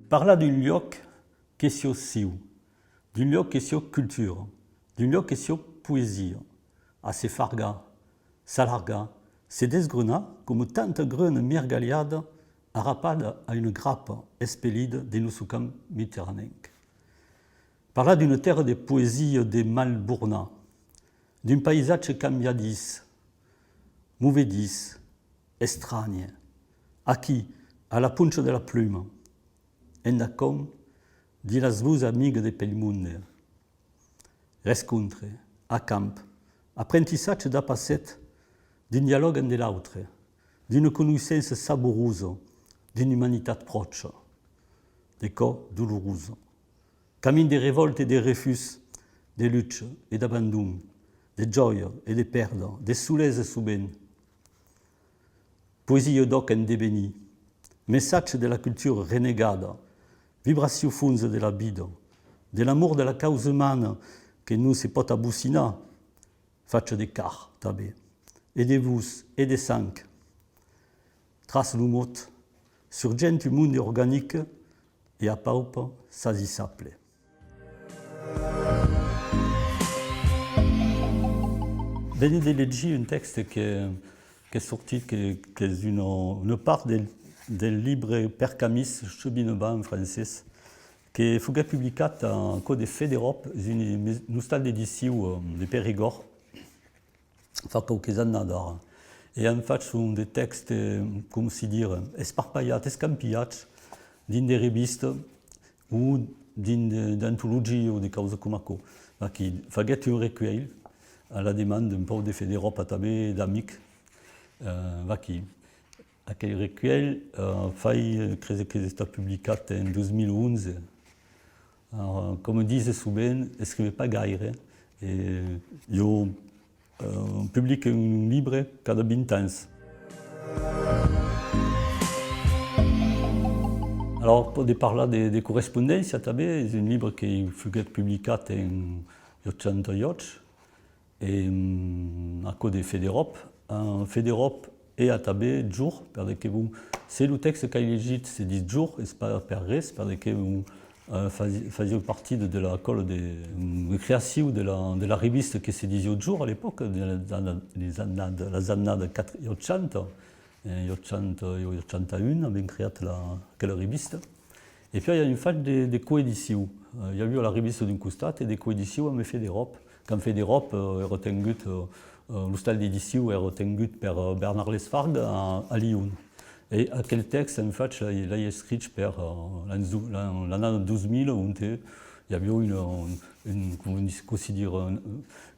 parla d'un lloc que sia siu, d'un lloc que sia cultura, d'un lloc que sia poesia, a se farga, s'alarga, se desgrena com tanta grana mergaliada arrapada a une grappe espellida de nos camp mediterranenc. Parla d'une terre de poesie de Malbourna, d'un paysage cambiadis, movedis, estragne, aquí, a la punxa de la pluma, endacom, di las vus amigas de pel munde. Rescontre, a camp, apprentissatge da passet, d'un dialogue de l'autre, d'une connaissance saborosa, d'une humanitat procha, de cor dolorosa. Camin de révolte et de refus, de lutte et d'abandon, de joia et de perda, de soulèse soubène. Poésie d'oc en débéni, message de la culture renegada, vibratio funze de la vida, de l'amour de la cause humana que nous se pot aboussina, face de car, tabé, et de vus, et de sang. Trace l'humot, surgent du monde organique et a paupa sasisable. Venez de llegir un texte che è sorti, che è una parte del libro Per Camis, Chemineba en francès, che fu pubblicato a Code Federop, un stal d'edició de Périgord, fa qualques années d'ara. Et en fait, sont des textes, comme si dire, esparpaiats, escampillats, dins des revistes ou dins d'anthologies ou de causes comme això, qui faguet un recueil à la demande d'un peu de Federop també d'amics, qui aquell recueil crec que està publicat en 2011. Alors, comme disent souvent, escrivez pas gaire. Et jo publique un livre cada 20 ans. Alors, pour parler de correspondance, també és un livre que fut publicat en 88 et à Code Federop. Federop et à també jour, perquè vous, c'est le texte qu'a llegit ces 10 jours, et c'est pas per res, perquè vous faisiez partie de la colle de création de la reviste que se disait au jour à l'époque, les années de 80, 81, avait créé la reviste. Et puis il y a une phase de coédition. Il y a eu la reviste d'un costat et des coéditions avec Federop. Quand Federop est retengut, l'hostal d'édition est retengut par Bernard Lesfargue à Lyon. Et à quel texte, en fait, il a écrit par l'année 2000, où il y avait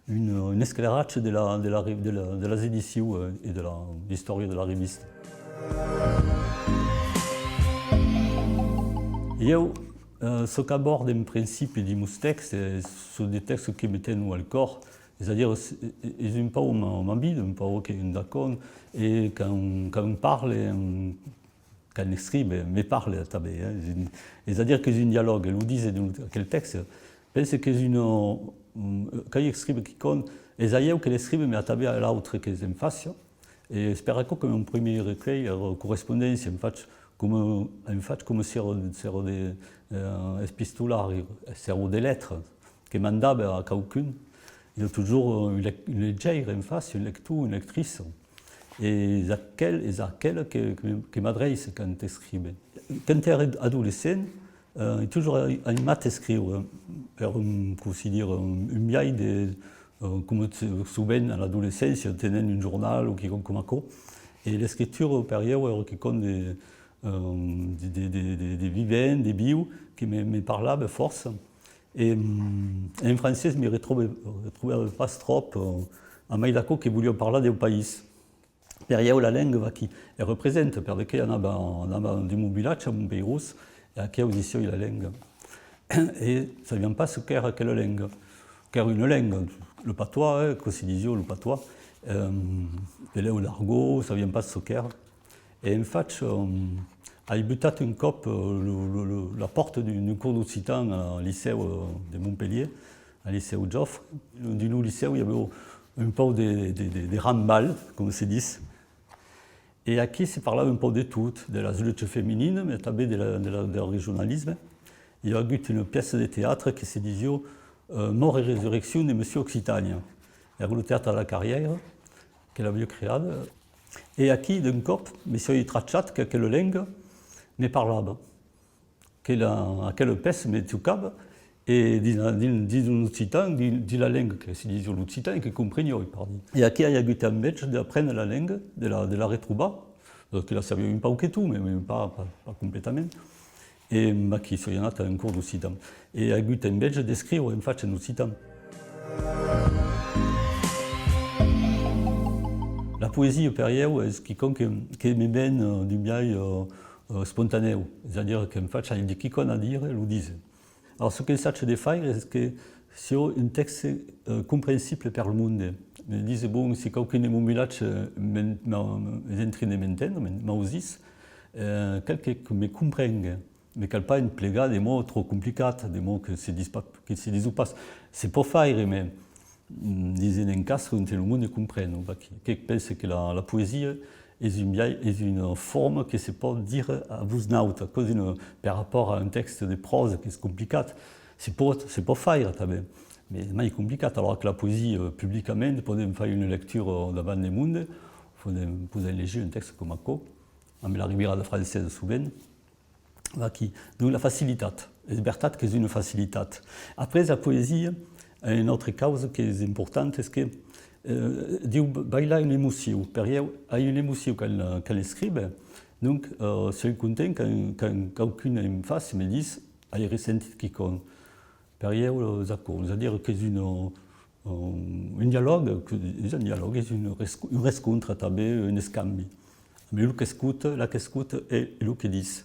une esclarage de la éditions et de l'histoire de la reviste. Ce qu'aborde en principe de mes textes, sont des textes qui mettent nous au corps, c'est-à-dire ils n'ont pas envie, ils n'ont pas d'accord, et quand on parle, quand on écrit, mais parle, c'est-à-dire que c'est un dialogue, ils nous disent quel texte, je pense que quand ils écrivent qui compte, ils aillent qu'ils écrivent, mais à l'autre qu'ils en fassent, et j'espère que mon premier recueil, correspondance, en fait, comme sur des epistolaires, sur des lettres, que mandable à quelqu'un, il y a toujours une lecture en face, une lecture, une lectrice. Et c'est à quelle que m'adresse quand j'écris. Quand j'étais adolescent, j'ai toujours aimé écrire, un biais de, comme souvent à l'adolescence, on tenait un journal ou quelque chose comme ça. Et l'écriture, période, qui compte des vivants, des bio, qui me parlaient force. Et en français, je ne me retrouvais pas trop à Maïdako qui voulait parler du pays. Derrière la langue qui représente, parce qu'il y en a du village à mon pays russe, et qui a aussi la langue. Et ça ne vient pas ce qu'est quelle langue. Car une langue, le patois, que se disait le patois, l'argot, ça ne vient pas de ce qu'est. Et en fait, a butat un cop la porte d'un cours d'occitan au lycée de Montpellier, au lycée Joffre. Dans le lycée, il y avait un peu des rambals, comme se dit. Et qui si parlava un po' di tutto, della lutte femminile, ma anche del regionalisme. Il y a eu une pièce de théâtre qui se disait Mort et résurrection de Monsieur Occitania. Il y a eu le théâtre à la carrière, qu'elle avait créé. Et qui, d'un cop, Monsieur y tracciat quelle langue ne parlava. À quelle pièce me toccava. Et dit un occitan, dit la langue que se disait l'occitan et que comprenait. Et qui a eu un match d'apprendre la langue de la retrouva, qu'il a servi un peu que tout, mais pas complètement. Et qui sono andato in cours d'occitan. Et a eu un match d'écrire en fait en occitan. La poésie per io è qualcosa che mi viene du miei spontaneo, c'est-à-dire qu'en fait, il dit quelqu'un à dire, il le dit. Alors, ce que je de faire, c'est que c'est un texte compréhensible per le monde. Je dis, bon, si quelqu'un ne m'entraîne maintenant, m'ausis, quelqu'un qui me comprenne, mais qui n'a pas une pléga des mots trop compliqués, des mots qui se disent pas. C'est pas faire, mais disait un cas où tout le monde comprenne. Je pense que la poésie est une forme qui se peut dire à vous nauta, par rapport à un texte de prose qui est compliqué. C'est pas faire, mais c'est compliqué. Alors que la poésie, publiquement, vous pouvez faire une lecture devant le monde, vous pouvez lire un texte comme ça, avec la Riviera française souvent. Donc la facilité, la liberté qui est une facilité. Après, la poésie, une autre cause qui est importante, c'est que il a une émotion. Il y a une émotion quand elle écrit. Donc, je suis content quand quelqu'un en face me dit « j'ai ressenti quelqu'un ». C'est-à-dire que c'est un dialogue, c'est une rencontre, un scambio. Mais lui qui écoute, et lui qui dit.